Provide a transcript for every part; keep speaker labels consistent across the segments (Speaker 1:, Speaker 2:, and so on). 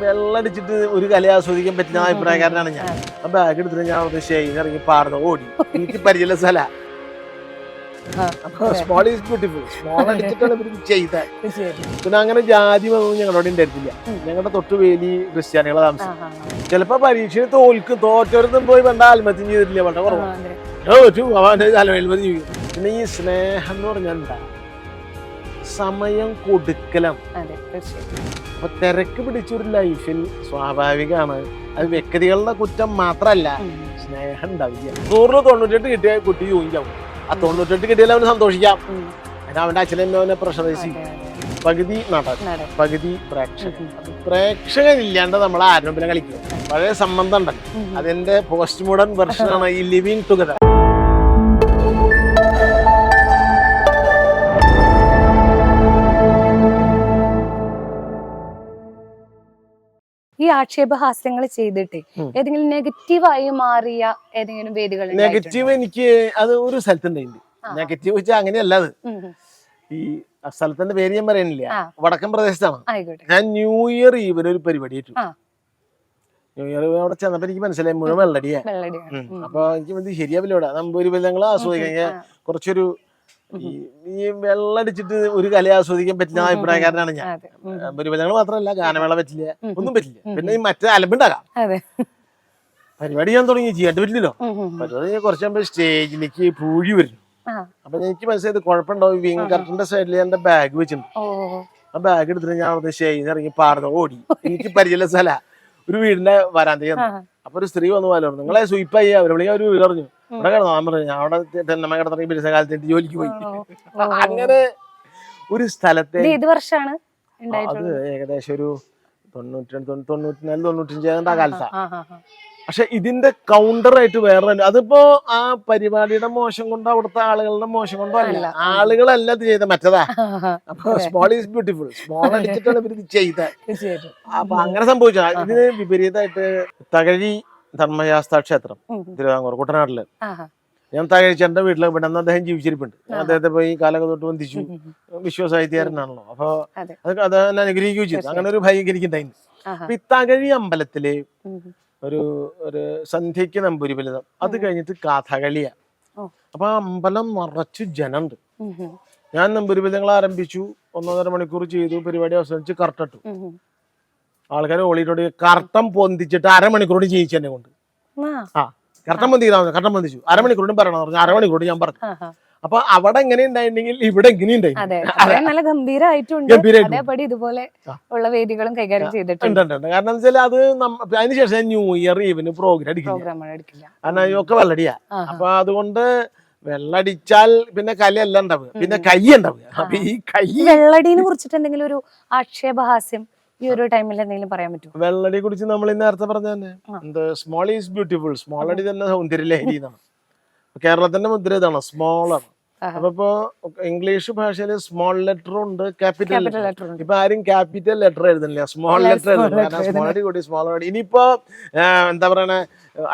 Speaker 1: വെള്ളടിച്ചിട്ട് ഒരു കല ആസ്വദിക്കാൻ പറ്റുന്ന അഭിപ്രായക്കാരനാണ് ഞാൻ. ആ ബാഗ് എടുത്തിട്ട് ഞാൻ അവിടെ സ്റ്റേജിൽ ഇറങ്ങി പാടുന്ന ഓടി. എനിക്ക് പരിചയമുള്ള സ്ഥല. Small is beautiful. സ്മോൾ അടിച്ചിട്ടാണ് ഇവർക്ക് ചെയ്ത. പിന്നെ അങ്ങനെ ജാതി ഒന്നും ഞങ്ങളോട് ഉണ്ടായിരുന്നില്ല. ഞങ്ങളുടെ തൊട്ട് വേലി ക്രിസ്ത്യാനികളെ താമസം. ചിലപ്പോ പരീക്ഷയിൽ തോറ്റൊരുത്തും പോയി വേണ്ട ആത്മഹത്യ ചെയ്തിട്ടില്ല. വളരെ കുറവാണ്. അവന്റെ തലവേൽമതി ജീവിക്കും. പിന്നെ ഈ സ്നേഹം എന്ന് പറഞ്ഞാൽ എന്താ, സമയം കൊടുക്കലാണ്. അപ്പൊ തിരക്ക് പിടിച്ചൊരു ലൈഫിൽ സ്വാഭാവികമാണ് അത് വ്യക്തികളുടെ കുറ്റം മാത്രല്ല, സ്നേഹം ഉണ്ടാവില്ല. 100-98 കിട്ടിയ കുട്ടി ജോയിൻ ആ 98 കിട്ടിയാൽ അവന് സന്തോഷിക്കാം. അതിന് അവന്റെ അച്ഛനും അവനെ പ്രഷറൈസ് ചെയ്യും. പകുതി നടൻ, പകുതി പ്രേക്ഷകൻ. പ്രേക്ഷകൻ ഇല്ലാണ്ട് നമ്മൾ ആരും പിന്നെ കളിക്കുക. പഴയ സംബന്ധം ഉണ്ടല്ലോ, അതിന്റെ പോസ്റ്റ് മോഡേൺ വെർഷനാണ് ഈ ലിവിങ് ടുഗദർ.
Speaker 2: ഈ ആക്ഷേപഹാസ്യങ്ങൾ ചെയ്തിട്ട് ഏതെങ്കിലും നെഗറ്റീവായി മാറിയ ഏതെങ്കിലും വേദികൾ?
Speaker 1: നെഗറ്റീവ് എനിക്ക് അത് ഒരു സ്ഥലത്തുണ്ടായിട്ടുണ്ട്. നെഗറ്റീവ് വെച്ചാൽ അങ്ങനെയല്ല. അത് ഈ സ്ഥലത്തിന്റെ പേര് ഞാൻ പറയുന്നില്ല, വടക്കൻ പ്രദേശത്താണ്. ഞാൻ ന്യൂ ഇയർ ഈവൻ ഒരു പരിപാടി ഏറ്റു. ന്യൂ ഇയർ അവിടെ ചെന്നപ്പോ എനിക്ക് മനസ്സിലായി മുഴുവൻ വെള്ളടിയാ. അപ്പൊ എനിക്ക് ശരിയാവില്ല. ഇവിടെ നമ്പൂരി ബന്ധങ്ങൾ ആസ്വദിക്കാൻ കുറച്ചൊരു ഈ വെള്ളടിച്ചിട്ട് ഒരു കല ആസ്വദിക്കാൻ പറ്റുന്ന അഭിപ്രായക്കാരനാണ് ഞാൻ. ബന്ധങ്ങൾ മാത്രമല്ല, ഗാനമേള പറ്റില്ല, ഒന്നും പറ്റില്ല. പിന്നെ ഈ മറ്റേ അലമ്പുണ്ടാകാം. പരിപാടി ഞാൻ തുടങ്ങി ചെയ്യാണ്ട് പറ്റില്ലല്ലോ. പരിപാടി കുറച്ചാകുമ്പോ സ്റ്റേജിലേക്ക് പൂഴി വരുന്നു. അപ്പൊ എനിക്ക് മനസ്സിലായത് കുഴപ്പമുണ്ടാവും. വിങ് കർട്ടന്റെ സൈഡിൽ എന്റെ ബാഗ് വെച്ചിട്ടുണ്ട്. ആ ബാഗ് എടുത്തിട്ട് ഞാൻ അവിടെ സ്റ്റേജിൽ ഇറങ്ങി പാടുന്ന ഓടി. എനിക്ക് പരിചയമുള്ള സ്ഥല ഒരു വീടിന്റെ വരാന്തയാണ്. അപ്പൊ ഒരു സ്ത്രീ വന്നു പോലെ നിങ്ങളെ സ്വീപ്പായി അവരെ വിളിക്കാൻ ഒരു വീട് പറഞ്ഞു. ഇവിടെ കിടന്നു. ഞാൻ പറഞ്ഞു ഞാൻ അവിടെ തെന്നമ്മ കിടന്നിറങ്ങി പിരിച്ച കാലത്ത് എനിക്ക് ജോലിക്ക് പോയി. അങ്ങനെ ഒരു സ്ഥലത്തെ അത് ഏകദേശം ഒരു 94-95 ആ കാലത്താണ്. പക്ഷെ ഇതിന്റെ കൗണ്ടർ ആയിട്ട് വേറെ, അതിപ്പോ ആ പരിപാടിയുടെ മോശം കൊണ്ടോ അവിടുത്തെ ആളുകളുടെ മോശം കൊണ്ടോ അല്ല, ആളുകളല്ല ഇത് ചെയ്ത മറ്റതാ. അപ്പൊ സ്മോൾ ഈസ് ബ്യൂട്ടിഫുൾ. സ്മോൾ അടിച്ചിട്ടാണ് ഇവർ ഇത് ചെയ്ത. അപ്പൊ അങ്ങനെ സംഭവിച്ച ഇതിന് വിപരീതമായിട്ട് തകഴി ധർമ്മശാസ്ത്ര ക്ഷേത്രം തിരുവിതാംകൂർ കുട്ടനാട്ടില്, ഞാൻ തകഴിച്ചേട്ടന്റെ വീട്ടിൽ ഇവിടെ അദ്ദേഹം ജീവിച്ചിരിപ്പുണ്ട്. അദ്ദേഹത്തെ പോയി കാലൊക്കെ തൊട്ട് ബന്ധിച്ചു. വിശ്വസാഹിത്യകാരനാണല്ലോ. അപ്പൊ അത് അനുഗ്രഹിക്കുകയും ചെയ്തു. അങ്ങനെ ഒരു ഭാഗ്യം എനിക്കുണ്ടായിരുന്നു. അപ്പൊ ഈ തകഴി അമ്പലത്തില് ഒരു സന്ധ്യക്ക് നമ്പൂരി ബലിതം, അത് കഴിഞ്ഞിട്ട് കഥകളിയാ. അപ്പൊ ആ അമ്പലം നിറച്ചു ജനമുണ്ട്. ഞാൻ നമ്പൂരി ബലിതങ്ങൾ ആരംഭിച്ചു. 1.5 മണിക്കൂർ ചെയ്തു. പരിപാടി അവസാനിച്ച് കർട്ടിട്ടു. ആൾക്കാർ ഓളിയിട്ടോട് കർട്ടം പൊന്തിച്ചിട്ട് 1/2 മണിക്കൂറോട് ചെയ്യിച്ചു എന്നെ കൊണ്ട്. കർട്ടം പൊന്തിച്ചു 1/2 മണിക്കൂറും പറയണം പറഞ്ഞു. 1/2 മണിക്കൂർ ഞാൻ പറഞ്ഞു. അപ്പൊ അവിടെ എങ്ങനെ ഉണ്ടായിട്ടുണ്ടെങ്കിൽ ഇവിടെ എങ്ങനെയുണ്ടായി.
Speaker 2: നല്ല ഗംഭീരമായിട്ടുണ്ട്. ഇതുപോലെ ഉള്ള വേദികളും കൈകാര്യം ചെയ്തിട്ടുണ്ട്.
Speaker 1: കാരണം എന്താ വെച്ചാൽ അത് അതിനുശേഷം ന്യൂ ഇയർ ഈവന് പ്രോഗ്രാം അടിക്കില്ല. കാരണം ഒക്കെ വെള്ളടിയാ. അപ്പൊ അതുകൊണ്ട് വെള്ളടിച്ചാൽ പിന്നെ കലയല്ല ഉണ്ടാവുക, പിന്നെ കൈ ഉണ്ടാവുക. അപ്പൊ ഈ കൈ
Speaker 2: വെള്ളടിനെ കുറിച്ചിട്ട് എന്തെങ്കിലും ഒരു ആക്ഷേപഹാസ്യം ഈ ഒരു ടൈമിൽ എന്തെങ്കിലും പറയാൻ പറ്റുമോ?
Speaker 1: വെള്ളടിയെ കുറിച്ച് നമ്മൾ നേരത്തെ പറഞ്ഞ തന്നെ സ്മോൾ ഈസ് ബ്യൂട്ടിഫുൾ. സ്മോൾ അടി തന്നെ സൗന്ദര്യലഹരി എന്നാണ്. കേരളത്തിന്റെ മുദ്ര ഇതാണ്, സ്മോളാണ്. അപ്പൊ ഇംഗ്ലീഷ് ഭാഷയില് സ്മോൾ ലെറ്ററും ഉണ്ട്, ക്യാപിറ്റൽ ലെറ്റർ. ഇപ്പൊ ആരും ക്യാപിറ്റൽ ലെറ്റർ എഴുതുന്നില്ല, സ്മോൾ ലെറ്റർ എഴുതുന്നില്ല. സ്മോൾ അടി കൂടി സ്മോൾ അടി. ഇനിയിപ്പോ എന്താ പറയണ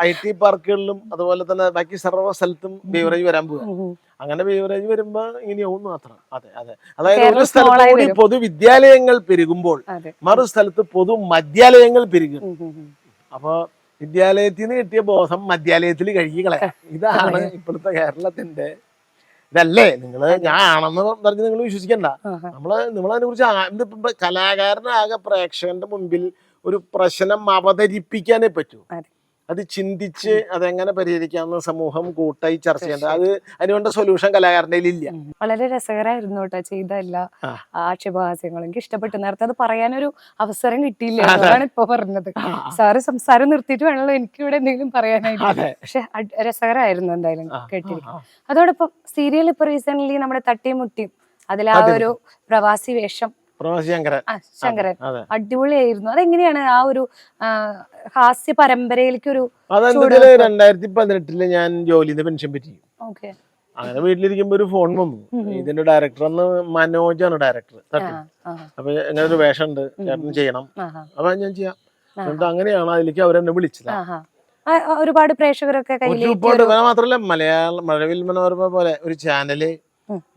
Speaker 1: IT പാർക്കുകളിലും അതുപോലെ തന്നെ ബാക്കി സർവ്വ സ്ഥലത്തും ബീവറേജ് വരാൻ പോവുക. അങ്ങനെ ബീവറേജ് വരുമ്പോ ഇങ്ങനെയാവും മാത്രം. അതെ. അതായത് ഒരു സ്ഥലത്ത് കൂടി പൊതുവിദ്യാലയങ്ങൾ പെരുകുമ്പോൾ മറു സ്ഥലത്ത് പൊതു മദ്യാലയങ്ങൾ പെരുകും. അപ്പൊ വിദ്യാലയത്തിൽ നിന്ന് കിട്ടിയ ബോധം മദ്യാലയത്തിൽ കഴുകിക്കളയാ. ഇതാണ് ഇപ്പോഴത്തെ കേരളത്തിന്റെ ഇതല്ലേ. നിങ്ങള് ഞാൻ ആണെന്ന് പറഞ്ഞ് നിങ്ങൾ വിശ്വസിക്കണ്ട. നമ്മളതിനെ കുറിച്ച് കലാകാരനാകെ പ്രേക്ഷകന്റെ മുമ്പിൽ ഒരു പ്രശ്നം അവതരിപ്പിക്കാനേ പറ്റൂ. അത് ചിന്തിച്ച് അതെങ്ങനെ പരിഹരിക്കാമെന്ന് സമൂഹം കൂട്ടായി ചർച്ച ചെയ്യേണ്ടത്. അതിനുവേണ്ട സൊല്യൂഷൻ കലാകാരന്റെ ഇല്ല.
Speaker 2: വളരെ രസകരമായിരുന്നു കേട്ടോ ചെയ്ത എല്ലാ ആക്ഷേപഹാസ്യങ്ങളും. എനിക്ക് ഇഷ്ടപ്പെട്ടു. നേരത്തെ അത് പറയാനൊരു അവസരം കിട്ടിയില്ല, അതാണ് ഇപ്പൊ പറഞ്ഞത്. സാറ് സംസാരം നിർത്തിയിട്ട് വേണമല്ലോ എനിക്ക് ഇവിടെ എന്തെങ്കിലും പറയാനായിട്ട്. പക്ഷെ രസകരമായിരുന്നു എന്തായാലും കേട്ടിരിക്കും. അതോടൊപ്പം സീരിയൽ ഇപ്പൊ റീസെന്റ് നമ്മുടെ തട്ടിയും മുട്ടിയും, അതിൽ ആ ഒരു പ്രവാസി വേഷം ശങ്കരൻ അടിപൊളിയായിരുന്നു. അതെങ്ങനെയാണ് ആ ഒരു ഹാസ്യ പരമ്പരയിലേക്ക് ഒരു
Speaker 1: 2018 ഞാൻ ജോലിന്ന് പെൻഷൻ പറ്റി. അങ്ങനെ വീട്ടിലിരിക്കുമ്പോ ഒരു ഫോൺ വന്നു. ഇതിന്റെ ഡയറക്ടർ അന്ന് മനോജാണ് ഡയറക്ടർ. അപ്പൊ എങ്ങനെ ഒരു വേഷം ഉണ്ട്, ചേട്ടൻ ചെയ്യണം. അപ്പൊ ഞാൻ ചെയ്യാം. അങ്ങനെയാണ് അതിലേക്ക് അവരെന്നെ വിളിച്ചത്.
Speaker 2: ഒരുപാട് പ്രേക്ഷകരൊക്കെ
Speaker 1: മാത്രമല്ല മലയാള മഴവിൽ മനോരമ പോലെ ഒരു ചാനല്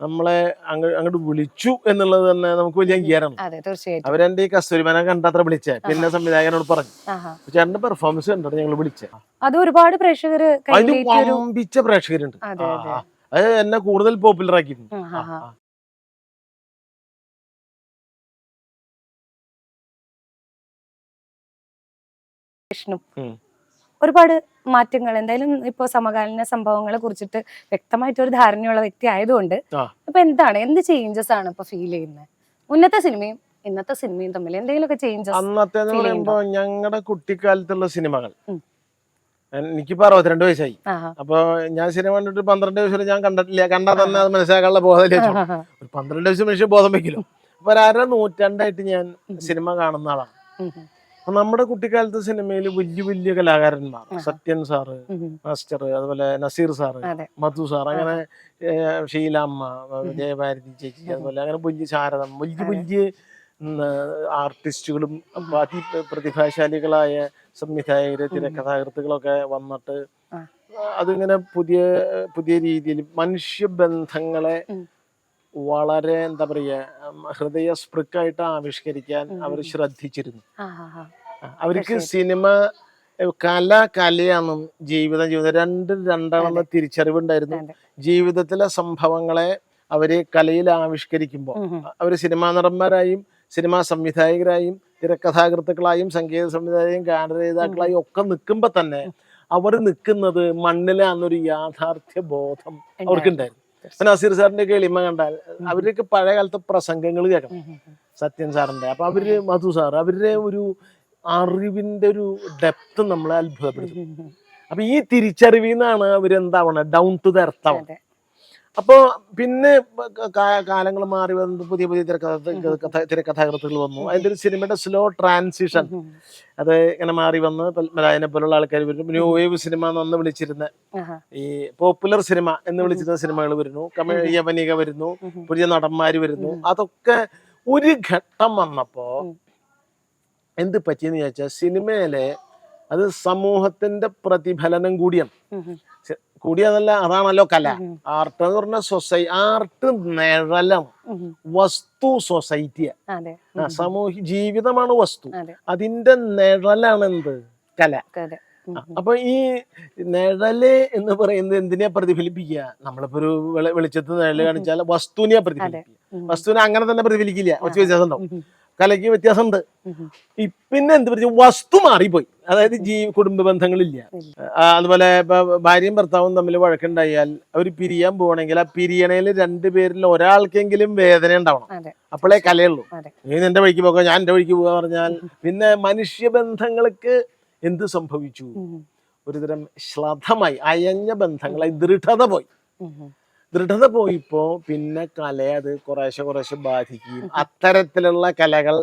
Speaker 1: നമ്മളെ അങ്ങോട്ട് വിളിച്ചു എന്നുള്ളത് തന്നെ നമുക്ക് വലിയ അംഗീകാരമാണ്.
Speaker 2: അതെ, തീർച്ചയായിട്ടും.
Speaker 1: അവരെന്റെ ഈ കസ്തൂരിമനെ കണ്ടത്ര വിളിച്ചേ, പിന്നെ സംവിധായകനോട് പറഞ്ഞു ചേട്ടന്റെ പെർഫോമൻസ് കണ്ടിട്ട് ഞങ്ങൾ വിളിച്ചേ.
Speaker 2: അത് ഒരുപാട് പ്രേക്ഷകര്
Speaker 1: അതിന് വമ്പിച്ച പ്രേക്ഷകരുണ്ട്. അത് എന്നെ കൂടുതൽ പോപ്പുലർ ആക്കിയിട്ടുണ്ട്.
Speaker 2: ഒരുപാട് മാറ്റങ്ങൾ എന്തായാലും ഇപ്പൊ സമകാലീന സംഭവങ്ങളെ കുറിച്ചിട്ട് വ്യക്തമായിട്ട് ഒരു ധാരണയുള്ള വ്യക്തി ആയതുകൊണ്ട് ഇപ്പൊ എന്ത് ചേഞ്ചസ് ആണ് ഇപ്പൊ ഫീൽ ചെയ്യുന്നത്? മുന്നത്തെ സിനിമയും ഇന്നത്തെ സിനിമയും തമ്മിൽ എന്തെങ്കിലുമൊക്കെ ചേഞ്ചസ്?
Speaker 1: അന്നത്തെ പറയുമ്പോ ഞങ്ങളുടെ കുട്ടിക്കാലത്തുള്ള സിനിമകൾ, എനിക്കിപ്പോ 62 വയസ്സായി. അപ്പൊ ഞാൻ സിനിമ കണ്ടിട്ട് 12 വയസ്സിൽ ഞാൻ കണ്ടിട്ടില്ല. കണ്ടാൽ തന്നെ അത് മനസ്സിലാക്കാനുള്ള ബോധമില്ല. ഒരു 12 വയസ്സ് മനുഷ്യ ബോധം വെക്കലോ. അപ്പൊ 1.5 നൂറ്റാണ്ടായിട്ട് ഞാൻ സിനിമ കാണുന്ന ആളാണ്. അപ്പൊ നമ്മുടെ കുട്ടിക്കാലത്തെ സിനിമയിൽ വലിയ വലിയ കലാകാരന്മാർ, സത്യൻ സാറ്, മാസ്റ്റർ, അതുപോലെ നസീർ സാറ്, മധു സാർ, അങ്ങനെ ഷീലാമ്മ, ജയഭാരതി ചേച്ചി, അതുപോലെ അങ്ങനെ വലിയ ശാരദം, വലിയ വലിയ ആർട്ടിസ്റ്റുകളും പ്രതിഭാശാലികളായ സംവിധായകര്, തിരക്കഥാകൃത്തുകളൊക്കെ വന്നിട്ട് അതിങ്ങനെ പുതിയ പുതിയ രീതിയിൽ മനുഷ്യബന്ധങ്ങളെ വളരെ എന്താ പറയാ ഹൃദയസ്പൃക്കായിട്ട് ആവിഷ്കരിക്കാൻ അവർ ശ്രദ്ധിച്ചിരുന്നു. അവർക്ക് സിനിമ കലയാണെന്നും ജീവിതം രണ്ടാണെന്ന തിരിച്ചറിവുണ്ടായിരുന്നു. ജീവിതത്തിലെ സംഭവങ്ങളെ അവര് കലയിൽ ആവിഷ്കരിക്കുമ്പോൾ അവര് സിനിമാ നടന്മാരായും സിനിമാ സംവിധായകരായും തിരക്കഥാകൃത്തുക്കളായും സംഗീത സംവിധായകരും ഗാനരചയിതാക്കളായും ഒക്കെ നിൽക്കുമ്പോ തന്നെ അവർ നിൽക്കുന്നത് മണ്ണിലാന്നൊരു യാഥാർത്ഥ്യ ബോധം അവർക്കുണ്ടായിരുന്നു. നസീർ സാറിന്റെ ഒക്കെ എളിമ കണ്ടാൽ അവരൊക്കെ പഴയ കാലത്തെ പ്രസംഗങ്ങൾ കേൾക്കണം, സത്യൻ സാറിന്റെ. അപ്പൊ അവര് മധു സാർ, അവരുടെ ഒരു അറിവിന്റെ ഒരു ഡെപ്ത് നമ്മളെ അത്ഭുതപ്പെടുത്തും. അപ്പൊ ഈ തിരിച്ചറിവിന്നാണ് അവരെന്താവണത്, ഡൗൺ ടു ദ എർത്ത് ആവണത്. അപ്പോ പിന്നെ കാലങ്ങൾ മാറി വന്നു, പുതിയ പുതിയ തിരക്കഥാകൃത്തുകൾ വന്നു. അതിന്റെ ഒരു സിനിമയുടെ സ്ലോ ട്രാൻസിഷൻ അത് ഇങ്ങനെ മാറി വന്ന് പത്മരാജനെ പോലുള്ള ആൾക്കാർ വരുന്നു. ന്യൂ വേവ് സിനിമ എന്ന് വിളിച്ചിരുന്ന ഈ പോപ്പുലർ സിനിമ എന്ന് വിളിച്ചിരുന്ന സിനിമകൾ വരുന്നു, യവനിക വരുന്നു, പുതിയ നടന്മാര് വരുന്നു. അതൊക്കെ ഒരു ഘട്ടം വന്നപ്പോ എന്ത് പറ്റിയെന്ന് ചോദിച്ചാൽ സിനിമയിലെ അത് സമൂഹത്തിന്റെ പ്രതിഫലനം കൂടിയതല്ല, അതാണല്ലോ കല. ആർട്ട് എന്ന് പറഞ്ഞ ആർട്ട് നിഴലാണ്, വസ്തു സൊസൈറ്റിയാണ്, ജീവിതമാണ് വസ്തു, അതിന്റെ നിഴലാണ് എന്ത് കല. അപ്പൊ ഈ നിഴല് എന്ന് പറയുന്നത് എന്തിനാ പ്രതിഫലിപ്പിക്കുക? നമ്മളിപ്പോ ഒരു വെളിച്ചത്ത് നിഴല് കാണിച്ചാൽ വസ്തുവിനെ പ്രതിഫലിപ്പിക്കുക. വസ്തുവിനെ അങ്ങനെ തന്നെ പ്രതിഫലിക്കില്ല, കുറച്ച് വ്യത്യാസം ഉണ്ടാവും. കലയ്ക്ക് വ്യത്യാസമുണ്ട്. പിന്നെ എന്ത് പറഞ്ഞു, വസ്തു മാറിപ്പോയി. അതായത് കുടുംബ ബന്ധങ്ങളില്ല. അതുപോലെ ഇപ്പൊ ഭാര്യയും ഭർത്താവും തമ്മിൽ വഴക്കുണ്ടായാൽ അവർ പിരിയാൻ പോകണമെങ്കിൽ ആ പിരിയണയിൽ 2 പേരിൽ ഒരാൾക്കെങ്കിലും വേദന ഉണ്ടാവണം, അപ്പോഴേ കലയുള്ളൂ. നീ നിന്റെ വഴിക്ക് പോകാം, ഞാൻ എന്റെ വഴിക്ക് പോകാ പറഞ്ഞാൽ പിന്നെ മനുഷ്യബന്ധങ്ങൾക്ക് എന്ത് സംഭവിച്ചു? ഒരുതരം ശ്ലഥമായി അയഞ്ഞ ബന്ധങ്ങളായി ദൃഢത പോയിപ്പോ പിന്നെ കലയെ അത് കുറേശ്ശെ ബാധിക്കുകയും അത്തരത്തിലുള്ള കലകൾ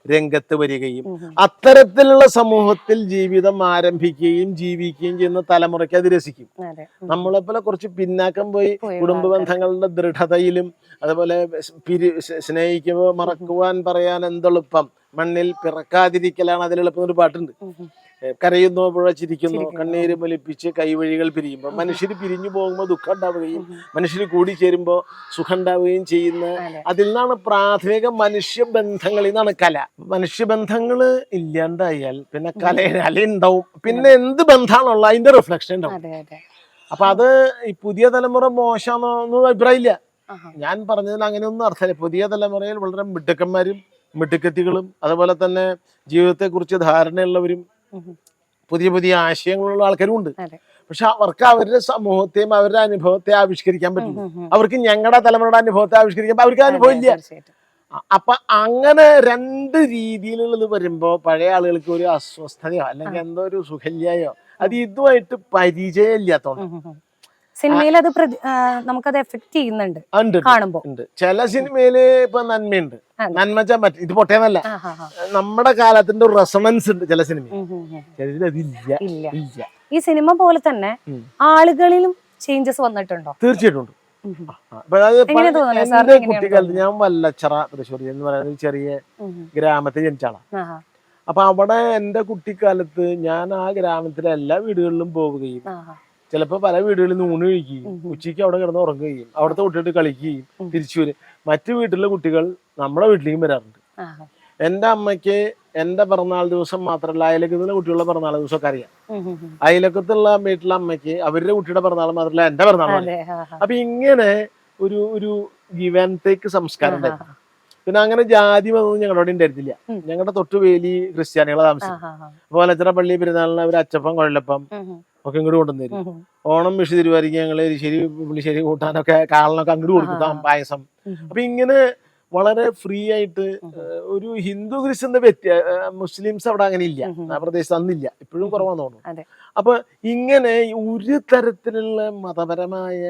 Speaker 1: രംഗത്ത് വരികയും അത്തരത്തിലുള്ള സമൂഹത്തിൽ ജീവിതം ആരംഭിക്കുകയും ജീവിക്കുകയും ചെയ്യുന്ന തലമുറയ്ക്ക് അത് രസിക്കും. നമ്മളെപ്പോലെ കുറച്ച് പിന്നാക്കം പോയി കുടുംബ ബന്ധങ്ങളുടെ ദൃഢതയിലും അതുപോലെ സ്നേഹിക്കുമ്പോൾ മറക്കുവാൻ പറയാൻ എന്തെളുപ്പം, മണ്ണിൽ പിറക്കാതിരിക്കലാണ് അതിലെളുപ്പം ഒരു പാട്ടുണ്ട്. കരയുന്നു പുഴച്ചിരിക്കുന്നു, കണ്ണീര് ഒലിപ്പിച്ച് കൈവഴികൾ പിരിയുമ്പോൾ. മനുഷ്യർ പിരിഞ്ഞു പോകുമ്പോൾ ദുഃഖം ഉണ്ടാവുകയും മനുഷ്യർ കൂടി ചേരുമ്പോൾ സുഖം ഉണ്ടാവുകയും ചെയ്യുന്ന അതിൽ നിന്നാണ് പ്രാഥമിക മനുഷ്യബന്ധങ്ങളിൽ നിന്നാണ് കല. മനുഷ്യബന്ധങ്ങൾ ഇല്ലാണ്ടായാൽ പിന്നെ കല ഉണ്ടാവും. പിന്നെ എന്ത് ബന്ധമാണുള്ള അതിന്റെ റിഫ്ലക്ഷൻ ഉണ്ടാവും. അപ്പൊ അത് ഈ പുതിയ തലമുറ മോശമാണെന്നൊന്നും അഭിപ്രായമില്ല. ഞാൻ പറഞ്ഞതിൽ അങ്ങനെയൊന്നും അർത്ഥമില്ല. പുതിയ തലമുറയിൽ വളരെ മിടുക്കന്മാരും മിടുക്കത്തികളും അതുപോലെ തന്നെ ജീവിതത്തെക്കുറിച്ച് ധാരണയുള്ളവരും പുതിയ പുതിയ ആശയങ്ങളുള്ള ആൾക്കാരും ഉണ്ട്. പക്ഷെ അവർക്ക് അവരുടെ സമൂഹത്തെയും അവരുടെ അനുഭവത്തെ ആവിഷ്കരിക്കാൻ പറ്റില്ല. അവർക്ക് ഞങ്ങളുടെ തലമുറയുടെ അനുഭവത്തെ ആവിഷ്കരിക്കാൻ അവർക്ക് അനുഭവം ഇല്ല. അപ്പൊ അങ്ങനെ 2 രീതിയിലുള്ളത് വരുമ്പോ പഴയ ആളുകൾക്ക് ഒരു അസ്വസ്ഥതയോ അല്ലെങ്കിൽ എന്തോ ഒരു സുഖല്യായോ അത് ഇതുമായിട്ട് പരിചയം ഇല്ലാത്തോണ്ട്
Speaker 2: സിനിമയിൽ അത് നമുക്കത് എഫക്ട് ചെയ്യുന്നുണ്ട് കാണുമ്പോ.
Speaker 1: ചില സിനിമയില് ഇപ്പൊ നന്മയുണ്ട്, നന്മച്ചാൻ പറ്റും, ഇത് പൊട്ടേന്നല്ല, നമ്മുടെ കാലത്തിന്റെ ഒരു റെസണൻസ് ഉണ്ട് ചില സിനിമ. അതില്ല.
Speaker 2: ഈ സിനിമ പോലെ തന്നെ ആളുകളിലും ചേഞ്ചസ് വന്നിട്ടുണ്ടോ?
Speaker 1: തീർച്ചയായിട്ടും ഉണ്ട്. കുട്ടിക്കാലത്ത് ഞാൻ വല്ലച്ചിറ തൃശ്ശൂർ എന്ന് പറയുന്ന ഒരു ചെറിയ ഗ്രാമത്തിൽ ജനിച്ചാളാണ്. അപ്പൊ അവിടെ എന്റെ കുട്ടിക്കാലത്ത് ഞാൻ ആ ഗ്രാമത്തിലെ എല്ലാ വീടുകളിലും പോവുകയും ചിലപ്പോ പല വീടുകളിൽ ഊണ് കഴിക്കുകയും ഉച്ചയ്ക്ക് അവിടെ കിടന്ന് ഉറങ്ങുകയും അവിടുത്തെ കുട്ടികൾ കളിക്കുകയും തിരിച്ചു വരും. മറ്റു വീട്ടിലെ കുട്ടികൾ നമ്മുടെ വീട്ടിലേക്കും വരാറുണ്ട്. എന്റെ അമ്മയ്ക്ക് എന്റെ പിറന്നാൾ ദിവസം മാത്രമല്ല, അയലക്കത്തുള്ള കുട്ടികളുടെ പിറന്നാൾ ദിവസമൊക്കെ അറിയാം. അയലക്കത്തുള്ള വീട്ടിലെ അമ്മയ്ക്ക് അവരുടെ കുട്ടിയുടെ പിറന്നാൾ മാത്രമല്ല എന്റെ പിറന്നാൾ. അപ്പൊ ഇങ്ങനെ ഒരു ഗിവ് ആൻഡ് ടേക്ക് സംസ്കാരം ഉണ്ടായിരുന്നു. പിന്നെ അങ്ങനെ ജാതി മതമൊന്നും ഞങ്ങളുടെ ഉണ്ടായിരുന്നില്ല. ഞങ്ങളുടെ തൊട്ടുവേലി ക്രിസ്ത്യാനികളെ താമസിക്കും. അപ്പൊ വലച്ചിറ പള്ളി പെരുന്നാളിന് അവർ അച്ചപ്പം കൊഴലപ്പം ഒക്കെ ഇങ്ങോട്ട് കൊണ്ടുവന്നിരും. ഓണം വിഷു തിരുവാതിരയ്ക്ക് ഞങ്ങള് എരിശ്ശേരി പുള്ളിശ്ശേരി കൂട്ടാനൊക്കെ കാളനൊക്കെ അങ്ങോട്ട് കൊടുക്കും, പായസം. അപ്പൊ ഇങ്ങനെ വളരെ ഫ്രീ ആയിട്ട് ഒരു ഹിന്ദു ക്രിസ്ത്യന്റെ മുസ്ലിംസ് അവിടെ അങ്ങനെ ഇല്ല, ആ പ്രദേശത്ത് അന്നില്ല, ഇപ്പോഴും കുറവാന്ന് തോന്നുന്നു. അപ്പൊ ഇങ്ങനെ ഒരു തരത്തിലുള്ള മതപരമായ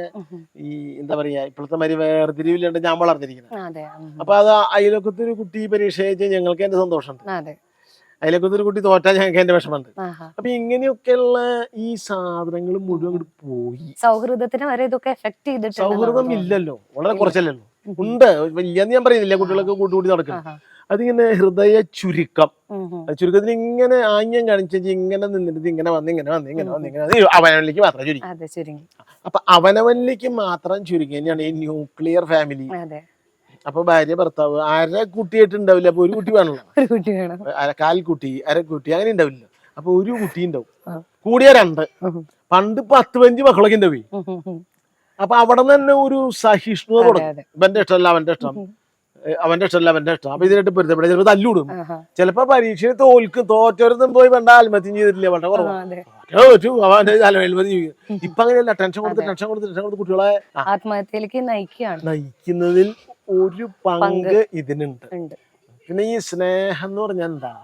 Speaker 1: ഈ എന്താ പറയാ ഇപ്പോഴത്തെ മാതിരി വേർതിരിവില്ലാണ്ട് ഞാൻ വളർന്നിരിക്കുന്നത്. അപ്പൊ അത് അയലൊക്കത്തൊരു കുട്ടി പരീക്ഷ അയച്ചാൽ ഞങ്ങൾക്ക് എന്റെ സന്തോഷമുണ്ട്, അയലൊക്കത്തൊരു കുട്ടി തോറ്റാൽ ഞങ്ങൾക്ക് എന്റെ വിഷമമുണ്ട്. അപ്പൊ ഇങ്ങനെയൊക്കെയുള്ള ഈ സാധനങ്ങൾ മുഴുവൻ പോയി.
Speaker 2: സൗഹൃദത്തിന് വരെ ഇതൊക്കെ എഫക്ട് ചെയ്തിട്ടുണ്ട്.
Speaker 1: സൗഹൃദം ഇല്ലല്ലോ, വളരെ കുറച്ചല്ലല്ലോ. ഉണ്ട്, വലിയെന്ന് ഞാൻ പറയുന്നില്ല, കുട്ടികളൊക്കെ കൂട്ടുകൂടി നടക്കണം. അതിങ്ങനെ ഹൃദയ ചുരുക്കം, ചുരുക്കത്തിൽ ഇങ്ങനെ ആംഗ്യം കാണിച്ചു ഇങ്ങനെ നിന്നിട്ട് ഇങ്ങനെ വന്ന് അവനവനിലേക്ക് മാത്രം ചുരുങ്ങി. അപ്പൊ അവനവനിലേക്ക് മാത്രം ചുരുങ്ങി തന്നെയാണ് ഈ ന്യൂക്ലിയർ ഫാമിലി. അപ്പൊ ഭാര്യ ഭർത്താവ് അര കുട്ടിയായിട്ട് ഉണ്ടാവില്ല, അപ്പൊ ഒരു കുട്ടി വേണമല്ലോ, കാൽക്കുട്ടി അരക്കുട്ടി അങ്ങനെ ഉണ്ടാവില്ല. അപ്പൊ ഒരു കുട്ടി ഉണ്ടാവും, കൂടിയ 2, പണ്ട് 10-15 മക്കളൊക്കെ ഉണ്ടാവും. അപ്പൊ അവിടെ നിന്ന് തന്നെ ഒരു സഹിഷ്ണുത തുടങ്ങും. ഇവന്റെ ഇഷ്ടമല്ല അവന്റെ ഇഷ്ടം, അവന്റെ ഇഷ്ടമല്ല അവന്റെ ഇഷ്ടം. അപ്പൊ ഇതിനായിട്ട് പൊരുത്തപ്പെടെ ചിലപ്പോൾ തല്ലൂടും. ചിലപ്പോ പരീക്ഷയിൽ തോറ്റൊരുത്തും പോയി വേണ്ട ആത്മഹത്യം ചെയ്തിട്ടില്ല, വളരെ കുറവാണ്. അവന്റെ ജീവിക്കും. ഇപ്പൊ അങ്ങനെയല്ല, ടെൻഷൻ കൊടുത്ത് കുട്ടികളെ
Speaker 2: ആത്മഹത്യയിലേക്ക്
Speaker 1: നയിക്കുന്നതിൽ ഒരു പങ്ക് ഇതിനുണ്ട്. പിന്നെ ഈ സ്നേഹം എന്ന് പറഞ്ഞാൽ എന്താ,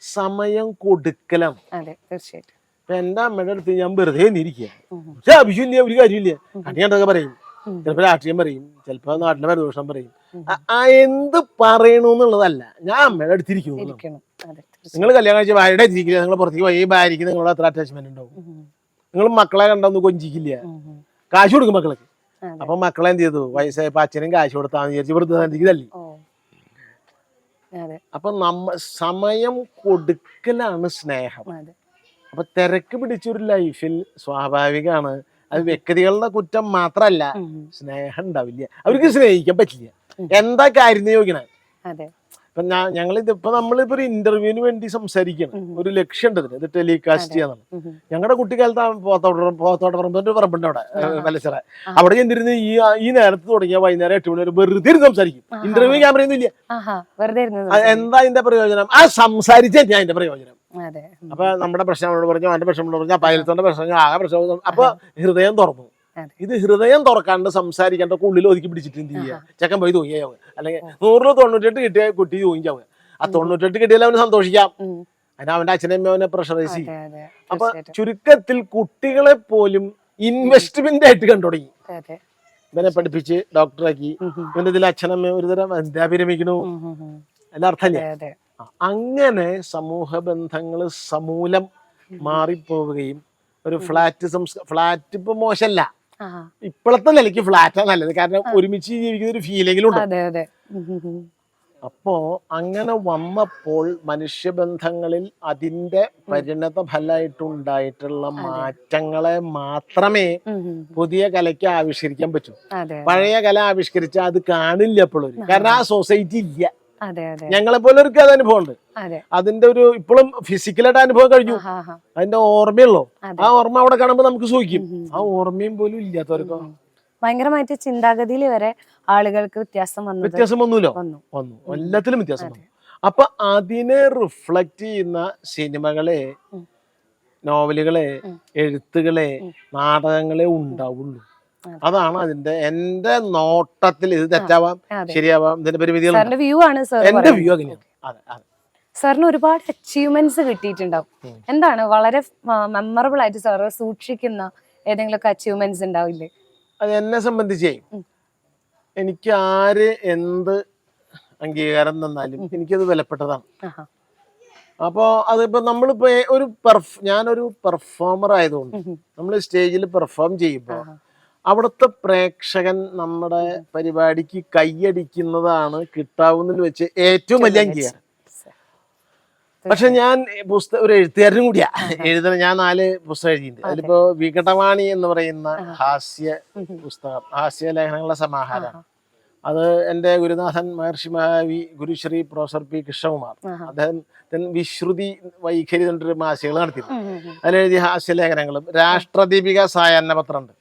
Speaker 1: സമയം കൊടുക്കലാണ്.
Speaker 2: തീർച്ചയായിട്ടും.
Speaker 1: എന്റെ അമ്മയുടെ അടുത്ത് ഞാൻ വെറുതെ ഇരിക്കുക, പക്ഷെ ആവശ്യമില്ല, ഒരു കാര്യമില്ല. കണ്ടിയാണ്ടൊക്കെ പറയും, ചിലപ്പോ രാഷ്ട്രീയം പറയും, ചിലപ്പോ നാട്ടിലെ പരദോഷം പറയും. എന്ത് പറയണമെന്നുള്ളതല്ല, ഞാൻ അമ്മയുടെ അടുത്തിരിക്കുന്നു. നിങ്ങൾ കല്യാണം കഴിച്ച ഭാര്യയുടെ ഇരിക്കില്ല, നിങ്ങൾ പുറത്തേക്ക് പോയി ഭാര്യയ്ക്ക് നിങ്ങളോട് അത്ര അറ്റാച്ച്മെന്റ് ഉണ്ടാവും. നിങ്ങൾ മക്കളെ കണ്ടൊന്നും കൊഞ്ചിക്കില്ല, കാശ് കൊടുക്കും മക്കൾക്ക്. അപ്പൊ മക്കളെ എന്ത് ചെയ്തു, വയസ്സായപ്പോ അച്ഛനും കാശ് കൊടുത്താന്ന് വിചാരിച്ച് ഇവിടുത്തെ തല്ലി. അപ്പൊ സമയം കൊടുക്കലാണ് സ്നേഹം. അപ്പൊ തിരക്ക് പിടിച്ചൊരു ലൈഫിൽ സ്വാഭാവികമാണ്, അത് വ്യക്തികളുടെ കുറ്റം മാത്രല്ല, സ്നേഹം ഉണ്ടാവില്ല, അവർക്ക് സ്നേഹിക്കാൻ പറ്റില്ല. എന്താ കാര്യം ചോദിക്കണേ. ഇപ്പൊ നമ്മളിപ്പോ ഒരു ഇന്റർവ്യൂവിന് വേണ്ടി സംസാരിക്കണം, ഒരു ലക്ഷ്യം ഉണ്ട്, ഇത് ടെലികാസ്റ്റ് ചെയ്യാന്നാണ്. ഞങ്ങളുടെ കുട്ടിക്കാലത്ത് പോത്തോട്ടപ്പറമ്പിന്റെ പറമ്പുണ്ട് അവിടെ മലച്ചിറ, അവിടെ ചെന്നിരുന്ന് ഈ നേരത്ത് തുടങ്ങിയ വൈകുന്നേരം 8 മണി വരെ വെറുതെ സംസാരിക്കും. ഇന്റർവ്യൂ ക്യാമറയൊന്നും ഇല്ല. എന്താ അതിന്റെ പ്രയോജനം? ആ സംസാരിച്ചാ ഞാൻ അതിന്റെ പ്രയോജനം. അപ്പൊ നമ്മുടെ പ്രശ്നങ്ങളോട് പറഞ്ഞു, അവന്റെ പ്രശ്നങ്ങളോട് പറഞ്ഞു, അപ്പൊ അയലത്തോന്റെ പ്രശ്നം, ആകെ പ്രശ്നം. അപ്പൊ ഹൃദയം തുറന്നു. ഇത് ഹൃദയം തുറക്കാണ്ട് സംസാരിക്കാണ്ട് ഉള്ളിൽ ഒതുക്കി പിടിച്ചിട്ട് എന്ത് ചെയ്യുക, ചെക്കൻ പോയി തൂങ്ങിയാവുക, അല്ലെങ്കിൽ 100-98 കിട്ടിയ കുട്ടി തൂങ്ങിച്ചാവുക. ആ 98 കിട്ടിയാലും അവന് സന്തോഷിക്കാം, അതിന് അവന്റെ അച്ഛനമ്മ അവനെ പ്രഷറൈസ് ചെയ്യും. അപ്പൊ ചുരുക്കത്തിൽ കുട്ടികളെ പോലും ഇൻവെസ്റ്റ്മെന്റ് ആയിട്ട് കണ്ടു തുടങ്ങി. ഇവനെ പഠിപ്പിച്ച് ഡോക്ടറാക്കി, ഇവന്റെ ഇതിൽ അച്ഛനമ്മ ഒരുതരം വിരമിക്കണു, എല്ലാം അർത്ഥമില്ല. അങ്ങനെ സമൂഹ ബന്ധങ്ങൾ സമൂലം മാറിപ്പോവുകയും ഒരു ഫ്ലാറ്റ് ഇപ്പൊ മോശമല്ല, ഇപ്പോഴത്തെ നിലയ്ക്ക് ഫ്ലാറ്റാ നല്ലത്, കാരണം ഒരുമിച്ച് ജീവിക്കുന്ന ഒരു ഫീലെങ്കിലും ഉണ്ട്. അപ്പോ അങ്ങനെ വന്നപ്പോൾ മനുഷ്യബന്ധങ്ങളിൽ അതിന്റെ പരിണത ഫലമായിട്ടുണ്ടായിട്ടുള്ള മാറ്റങ്ങളെ മാത്രമേ പുതിയ കലയ്ക്ക് ആവിഷ്കരിക്കാൻ പറ്റൂ. പഴയ കല ആവിഷ്കരിച്ചാൽ അത് കാണില്ല എപ്പോഴും, കാരണം ആ സൊസൈറ്റി ഇല്ല. ഞങ്ങളെ പോലെ ഒരു അനുഭവം ഉണ്ട്, അതിന്റെ ഒരു ഇപ്പോഴും ഫിസിക്കലായിട്ട് അനുഭവം കഴിഞ്ഞു, അതിന്റെ ഓർമ്മയുള്ളൂ. ആ ഓർമ്മ അവിടെ കാണുമ്പോ നമുക്ക് സൂഹിക്കും, ആ ഓർമ്മയും പോലും ഇല്ലാത്തവർക്കോ
Speaker 2: ഭയങ്കരമായിട്ട് ചിന്താഗതിയിൽ വരെ ആളുകൾക്ക് വ്യത്യാസം
Speaker 1: വന്നൂലോ, വന്നു, എല്ലാത്തിലും വ്യത്യാസം വന്നു. അപ്പൊ അതിനെ റിഫ്ലക്ട് ചെയ്യുന്ന സിനിമകളെ, നോവലുകളെ, എഴുത്തുകളെ, നാടകങ്ങളെ ഉണ്ടാവുള്ളൂ. അതാണ് അതിന്റെ എന്റെ നോട്ടത്തിൽ. ഇത് തെറ്റാവാം, ശരിയാവാം, ഇതിന്റെ പരിമിതികൾ. എന്റെ വ്യൂ അങ്ങനെയാണ്.
Speaker 2: സാറിന് ഒരുപാട് അച്ചീവ്മെന്റ്സ് കിട്ടിയിട്ടുണ്ടാവും. എന്താണ് വളരെ മെമ്മറബിൾ ആയിട്ട് സാറ് സൂക്ഷിക്കുന്ന ഏതെങ്കിലും അച്ചീവ്മെന്റ്സ് ഉണ്ടാവില്ലേ?
Speaker 1: അത് എന്നെ സംബന്ധിച്ചേ, എനിക്ക് ആര് എന്ത് അംഗീകാരം തന്നാലും എനിക്കത് വിലപ്പെട്ടതാണ്. അപ്പോ അതിപ്പോ നമ്മളിപ്പോ ഞാനൊരു പെർഫോമർ ആയതുകൊണ്ട് നമ്മൾ സ്റ്റേജിൽ പെർഫോം ചെയ്യുമ്പോ അവിടുത്തെ പ്രേക്ഷകൻ നമ്മുടെ പരിപാടിക്ക് കൈയടിക്കുന്നതാണ് കിട്ടാവുന്നതിൽ വെച്ച് ഏറ്റവും വലിയ അംഗീകാരം. പക്ഷെ ഞാൻ ഒരു എഴുത്തുകാരനും കൂടിയാ. ഞാൻ 4 പുസ്തകം എഴുതിയിട്ടുണ്ട്. അതിലിപ്പോ വികടവാണി എന്ന് പറയുന്ന ഹാസ്യ പുസ്തകം, ഹാസ്യ ലേഖനങ്ങളുടെ സമാഹാരമാണ്. അത് എൻ്റെ ഗുരുനാഥൻ മഹർഷി മഹാവി ഗുരുശ്രീ പ്രൊഫസർ പി കൃഷ്ണകുമാർ, അദ്ദേഹം വിശ്രുതി വൈഖരി എന്നൊരു മാസികകൾ നടത്തിയിരുന്നു. അതിലെഴുതിയ ഹാസ്യലേഖനങ്ങളും രാഷ്ട്രദീപിക സായാഹ്ന പത്രമുണ്ട്,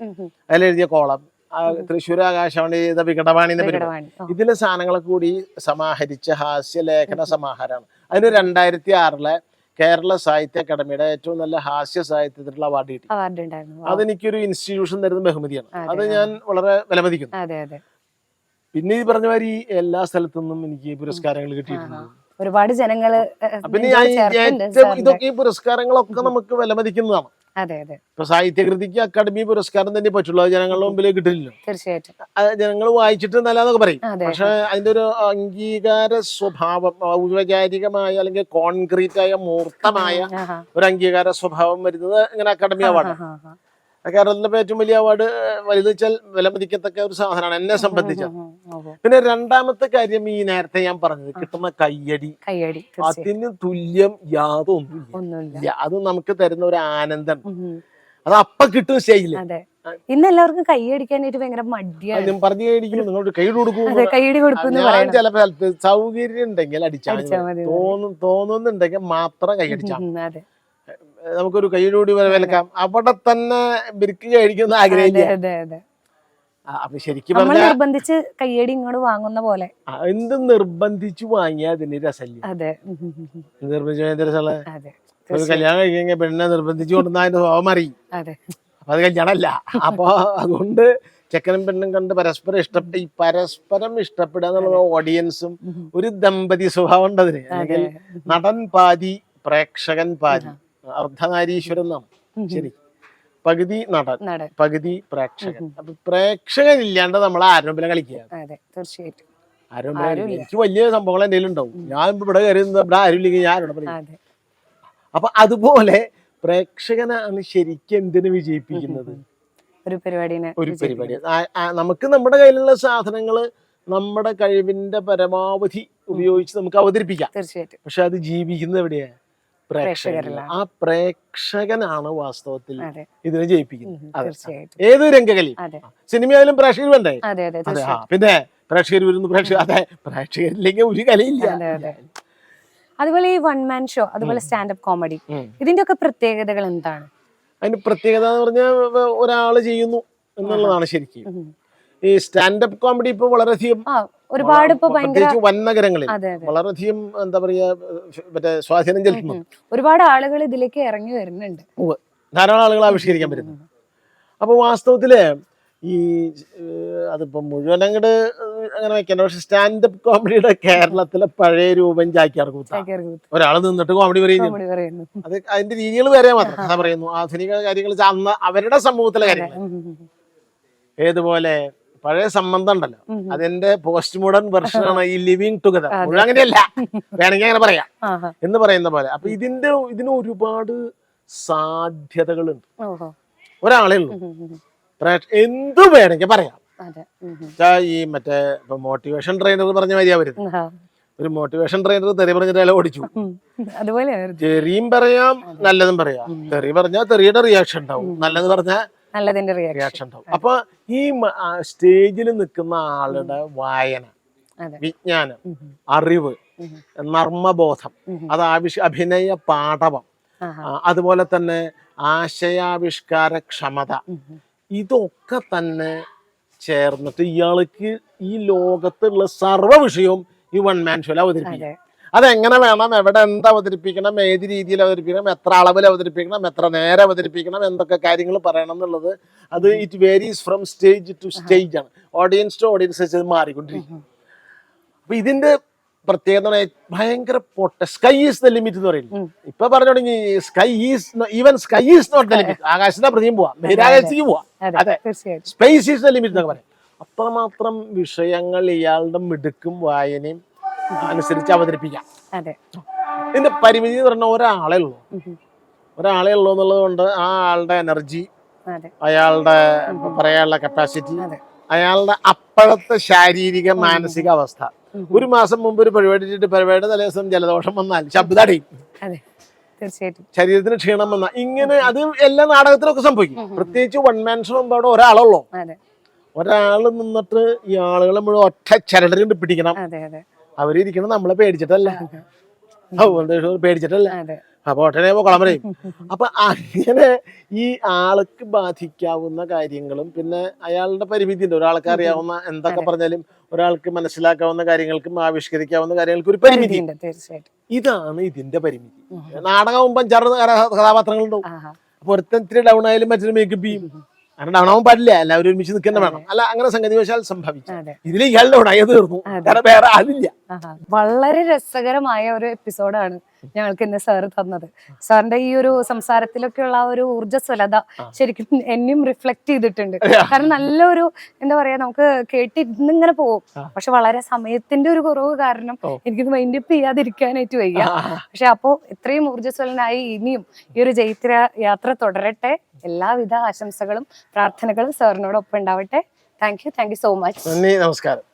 Speaker 1: അതിലെഴുതിയ കോളം, തൃശ്ശൂർ ആകാശവാണി ചെയ്ത വികടവാണിന്റെ പരിപാടി, ഇതിലെ സാധനങ്ങളെ കൂടി സമാഹരിച്ച ഹാസ്യലേഖന സമാഹാരമാണ്. അതിന് 2006 കേരള സാഹിത്യ അക്കാദമിയുടെ ഏറ്റവും നല്ല ഹാസ്യ സാഹിത്യത്തിനുള്ള അവാർഡ് കിട്ടി. അതെനിക്കൊരു ഇൻസ്റ്റിറ്റ്യൂഷൻ തരുന്ന ബഹുമതിയാണ്. അത് ഞാൻ വളരെ വിലമതിക്കുന്നു. പിന്നെ ഈ പറഞ്ഞ മാതിരി എല്ലാ സ്ഥലത്തുനിന്നും എനിക്ക് പുരസ്കാരങ്ങൾ കിട്ടിയിട്ടുണ്ട്.
Speaker 2: ഒരുപാട് ജനങ്ങള്
Speaker 1: പിന്നെ ഇതൊക്കെ ഈ പുരസ്കാരങ്ങളൊക്കെ നമുക്ക് വിലമതിക്കുന്നതാണ്. ഇപ്പൊ സാഹിത്യകൃതിക്ക് അക്കാദമി പുരസ്കാരം തന്നെ പറ്റുള്ളൂ, അത് ജനങ്ങളുടെ മുമ്പിൽ കിട്ടില്ലല്ലോ.
Speaker 2: തീർച്ചയായിട്ടും
Speaker 1: ജനങ്ങൾ വായിച്ചിട്ട് നല്ലതൊക്കെ പറയും. പക്ഷെ അതിന്റെ ഒരു അംഗീകാര സ്വഭാവം, ഔപചാരികമായ അല്ലെങ്കിൽ കോൺക്രീറ്റ് ആയ മൂർത്തമായ ഒരു അംഗീകാര സ്വഭാവം വരുന്നത് ഇങ്ങനെ അക്കാദമി അവാർഡ്. കേരളത്തിലെ ഏറ്റവും വലിയ അവാർഡ് വലുത് വെച്ചാൽ വിലമതിക്കത്തക്ക ഒരു സാധനമാണ് എന്നെ സംബന്ധിച്ച. പിന്നെ രണ്ടാമത്തെ കാര്യം, ഈ നേരത്തെ ഞാൻ പറഞ്ഞത് കിട്ടുന്ന കയ്യടി, അതിന് തുല്യം യാതൊന്നുമില്ല. അത് നമുക്ക് തരുന്ന ഒരു ആനന്ദം, അത് അപ്പൊ കിട്ടും സ്റ്റേജില്.
Speaker 2: ഇന്ന് എല്ലാവർക്കും കൈയടിക്കാനായിട്ട് ഭയങ്കര മടിയാണ്.
Speaker 1: പറഞ്ഞു കൈയടിക്കും, നിങ്ങളോട് കൈ കൊടുക്കും. ഞാൻ ചില സ്ഥലത്ത് സൗകര്യം ഉണ്ടെങ്കിൽ അടിച്ചാൽ തോന്നുന്നുണ്ടെങ്കിൽ മാത്രം കൈയടിച്ചാൽ നമുക്കൊരു കൈയോടി വിലക്കാം. അവിടെ തന്നെ ബിരിക്ക് കഴിക്കുന്ന ആഗ്രഹിക്കുക. അപ്പൊ ശരിക്കും പറഞ്ഞാൽ
Speaker 2: നിർബന്ധിച്ച് കയ്യടി ഇങ്ങോട്ട് വാങ്ങുന്ന പോലെ
Speaker 1: എന്ത് നിർബന്ധിച്ചു വാങ്ങിയാ അതിന് രസമില്ല. നിർബന്ധിച്ച രസമുള്ള ഒരു കല്യാണം കഴിക്കാൻ പെണ്ണെ നിർബന്ധിച്ചു കൊണ്ടുവന്ന അതിന്റെ സ്വഭാവം അറിയും. അപ്പൊ അത് കല്യാണമല്ല. അപ്പൊ അതുകൊണ്ട് ചെക്കനും പെണ്ണും കണ്ട് പരസ്പരം ഈ പരസ്പരം ഇഷ്ടപ്പെടുക എന്നുള്ള ഓഡിയൻസും ഒരു ദമ്പതി സ്വഭാവം ഉണ്ട് അതിന്. അല്ലെങ്കിൽ നടൻ പാതി പ്രേക്ഷകൻ പാതി, അർദ്ധനാരീശ്വരൻ എന്നാണ്. ശരി, പകുതി നടൻ പകുതി പ്രേക്ഷകൻ. അപ്പൊ പ്രേക്ഷകൻ ഇല്ലാണ്ട് നമ്മൾ ആരോപണ കളിക്കുക. എനിക്ക് വലിയ സംഭവങ്ങൾ എന്തെങ്കിലും ഉണ്ടാവും, ഞാൻ ഇവിടെ കയറി ഇവിടെ ആരും ഇല്ലെങ്കിൽ ഞാൻ ആരോട് പറയും. അപ്പൊ അതുപോലെ പ്രേക്ഷകനാണ് ശരിക്കും എന്തിനു വിജയിപ്പിക്കുന്നത്?
Speaker 2: ഒരു
Speaker 1: പരിപാടി. നമുക്ക് നമ്മുടെ കയ്യിലുള്ള സാധനങ്ങള് നമ്മുടെ കഴിവിന്റെ പരമാവധി ഉപയോഗിച്ച് നമുക്ക് അവതരിപ്പിക്കാം. പക്ഷെ അത് ജീവിക്കുന്നത് എവിടെയാ? പ്രേക്ഷകരില്ല. ആ പ്രേക്ഷകനാണ് വാസ്തവത്തിൽ ഇതിനെ ജയിപ്പിക്കുന്നത്. ഏത് രംഗകലി, സിനിമയിലും പ്രേക്ഷകർ വേണ്ടേ? പിന്നെ പ്രേക്ഷകർ വരുന്നു, പ്രേക്ഷകരില്ലെങ്കിൽ ഒരു കലയില്ല.
Speaker 2: അതുപോലെ ഈ വൺ മാൻ ഷോ, അതുപോലെ സ്റ്റാൻഡപ്പ് കോമഡി, ഇതിന്റെ ഒക്കെ പ്രത്യേകതകൾ എന്താണ്?
Speaker 1: അതിന് പ്രത്യേകത എന്ന് പറഞ്ഞാൽ ഒരാള് ചെയ്യുന്നു എന്നുള്ളതാണ് ശരിക്കും. ഈ സ്റ്റാൻഡപ്പ് കോമഡി ഇപ്പൊ വളരെയധികം
Speaker 2: ഒരുപാട്
Speaker 1: വൻ നഗരങ്ങളിൽ വളരെയധികം എന്താ പറയാ മറ്റേ സ്വാധീനം ചെലുത്തുന്നു.
Speaker 2: ഒരുപാട് ആളുകൾ ഇതിലേക്ക് ഇറങ്ങി വരുന്നുണ്ട്,
Speaker 1: ധാരാളം ആളുകൾ ആവിഷ്കരിക്കാൻ പറ്റുന്നു. അപ്പൊ വാസ്തവത്തില് ഈ അതിപ്പോ മുഴുവൻ അങ്ങോട്ട് അങ്ങനെ വെക്കണ്ട. പക്ഷെ സ്റ്റാൻഡപ്പ് കോമഡിയുടെ കേരളത്തിലെ പഴയ രൂപം ചാക്യാർ കൂത്ത. ഒരാള് നിന്നിട്ട് കോമഡി പറയുന്നു. അത് അതിന്റെ രീതികൾ വേറെ മാത്രം കഥ പറയുന്നു. ആധുനിക കാര്യങ്ങൾ അന്ന് അവരുടെ സമൂഹത്തിലെ കാര്യങ്ങൾ. ഏതുപോലെ പഴയ സംബന്ധം ഉണ്ടല്ലോ, അതെന്റെ പോസ്റ്റ് മോഡേൺ വെർഷനാണ് ഈ ലിവിങ് ടുഗദർ. മുഴുവൻ അങ്ങനെയല്ല, വേണമെങ്കിൽ അങ്ങനെ പറയാം എന്ന് പറയുന്ന പോലെ. അപ്പൊ ഇതിന് ഒരുപാട് സാധ്യതകളുണ്ട്. ഒരാളേ ഉള്ളൂ, എന്തു വേണമെങ്കിൽ പറയാം. ഈ മറ്റേ ഇപ്പൊ മോട്ടിവേഷൻ ട്രെയിനർ പറഞ്ഞ മതിയാ വരുന്നത്. ഒരു മോട്ടിവേഷൻ ട്രെയിനർ തെറി പറഞ്ഞിട്ട് അയാൾ ഓടിച്ചു. തെറിയും പറയാം, നല്ലതും പറയാം. തെറി പറഞ്ഞാൽ തെറിയുടെ റിയാക്ഷൻ ഉണ്ടാവും, നല്ലത് പറഞ്ഞാൽ
Speaker 2: നല്ലതിന്റെ റിയാക്ഷൻ
Speaker 1: ഉണ്ടാവും. അപ്പൊ ഈ സ്റ്റേജിൽ നിൽക്കുന്ന ആളുടെ വായന, വിജ്ഞാനം, അറിവ്, നർമ്മബോധം, അത് അഭിനയ പാഠവം, അതുപോലെ തന്നെ ആശയാവിഷ്കാര ക്ഷമത, ഇതൊക്കെ തന്നെ ചേർന്നിട്ട് ഇയാൾക്ക് ഈ ലോകത്തുള്ള സർവ്വ വിഷയവും ഈ വൺ മാൻ ഷോയിൽ അവതരിപ്പിക്കും. അതെങ്ങനെ വേണം, എവിടെ എന്ത് അവതരിപ്പിക്കണം, ഏത് രീതിയിൽ അവതരിപ്പിക്കണം, എത്ര അളവിൽ അവതരിപ്പിക്കണം, എത്ര നേരം അവതരിപ്പിക്കണം, എന്തൊക്കെ കാര്യങ്ങൾ പറയണം എന്നുള്ളത് അത് it varies from stage two stage ആണ്. ഓഡിയൻസ് ടു ഓഡിയൻസ് മാറിക്കൊണ്ടിരിക്കും. അപ്പൊ ഇതിന്റെ പ്രത്യേകത ഭയങ്കര സ്കൈ ഈസ് ദ ലിമിറ്റ് എന്ന് പറയുന്നത്. ഇപ്പൊ പറഞ്ഞു തുടങ്ങി sky is not the limit. ആകാശത്തിന്റെ പ്രതിയും പോവാം, ബഹിരാകാശത്തേക്ക് പോവാം. അതെ, സ്പേസ് ഈസ് ദ ലിമിറ്റ് എന്നൊക്കെ പറയാം. അത്രമാത്രം വിഷയങ്ങൾ ഇയാളുടെ മിടുക്കും വായനയും അനുസരിച്ച് അവതരിപ്പിക്കാം. ഇതിന്റെ പരിമിതി എന്ന് പറഞ്ഞാൽ ഒരാളെ ഉള്ളൂ എന്നുള്ളത് കൊണ്ട് ആ ആളുടെ എനർജി, അയാളുടെ പറയാനുള്ള കപ്പാസിറ്റി, അയാളുടെ അപ്പോഴത്തെ ശാരീരിക മാനസിക അവസ്ഥ. ഒരു മാസം മുമ്പ് ഒരു പരിപാടി തലേദിവസം ജലദോഷം വന്നാൽ ശബ്ദം അടയും.
Speaker 2: അതെ തീർച്ചയായിട്ടും.
Speaker 1: ശരീരത്തിന് ക്ഷീണം വന്ന ഇങ്ങനെ അത് എല്ലാ നാടകത്തിലൊക്കെ സംഭവിക്കും. പ്രത്യേകിച്ച് വൺ മാൻ ഷോ ആകുമ്പോൾ അവിടെ ഒരാളുള്ളൂ.
Speaker 2: അതെ
Speaker 1: ഒരാൾ നിന്നിട്ട് ഈ ആളുകളെ മുഴുവൻ ഒറ്റ ചരടിലുണ്ട് പിടിക്കണം.
Speaker 2: അതെ അതെ
Speaker 1: അവരിരിക്കണം നമ്മളെ പേടിച്ചിട്ടല്ല, പേടിച്ചിട്ടല്ല.
Speaker 2: അതെ
Speaker 1: അപ്പൊ ഒട്ടനെ കൊളം പറയും. അപ്പൊ അങ്ങനെ ഈ ആൾക്ക് ബാധിക്കാവുന്ന കാര്യങ്ങളും പിന്നെ അയാളുടെ പരിമിതി ഉണ്ട്. ഒരാൾക്ക് അറിയാവുന്ന എന്തൊക്കെ പറഞ്ഞാലും ഒരാൾക്ക് മനസ്സിലാക്കാവുന്ന കാര്യങ്ങൾക്കും ആവിഷ്കരിക്കാവുന്ന കാര്യങ്ങൾക്കും ഒരു പരിമിതി.
Speaker 2: തീർച്ചയായിട്ടും.
Speaker 1: ഇതാണ് ഇതിന്റെ പരിമിതി. നാടകമാകുമ്പോൾ 5-6 കഥാപാത്രങ്ങളുണ്ടാവും. അപ്പൊ ഒരുത്തൻ ഇത്തിരി ഡൗൺ ആയാലും മറ്റൊരു മേക്കപ്പ് ചെയ്യും. അങ്ങനെ ഡൗൺ ആവാൻ പാടില്ല, എല്ലാവരും ഒരുമിച്ച് നിൽക്കുന്ന വേണം. അല്ല അങ്ങനെ സംഗതിവശാൽ സംഭവിച്ചു. ഇതിൽ ഇയാൾ ഡൗൺ ആയി തീർന്നു, കാരണം വേറെ ആളില്ല.
Speaker 2: വളരെ രസകരമായ ഒരു എപ്പിസോഡാണ് ഞങ്ങൾക്ക് ഇന്ന് സാറ് തന്നത്. സാറിന്റെ ഈ ഒരു സംസാരത്തിലൊക്കെയുള്ള ആ ഒരു ഊർജ്ജസ്വലത ശരിക്കും എന്നെയും റിഫ്ലക്ട് ചെയ്തിട്ടുണ്ട്. കാരണം നല്ലൊരു എന്താ പറയാ, നമുക്ക് കേട്ടിരുന്നിങ്ങനെ പോകും. പക്ഷെ വളരെ സമയത്തിന്റെ ഒരു കുറവ് കാരണം എനിക്കിത് മൈൻഡപ്പ് ചെയ്യാതിരിക്കാനായിട്ട് വയ്യ. പക്ഷെ അപ്പോ ഇത്രയും ഊർജ്ജസ്വലനായി ഇനിയും ഈ ഒരു ജൈത്ര യാത്ര തുടരട്ടെ. എല്ലാവിധ ആശംസകളും പ്രാർത്ഥനകളും സാറിനോടൊപ്പം ഉണ്ടാവട്ടെ. Thank you so much.
Speaker 1: നന്ദി, നമസ്കാരം.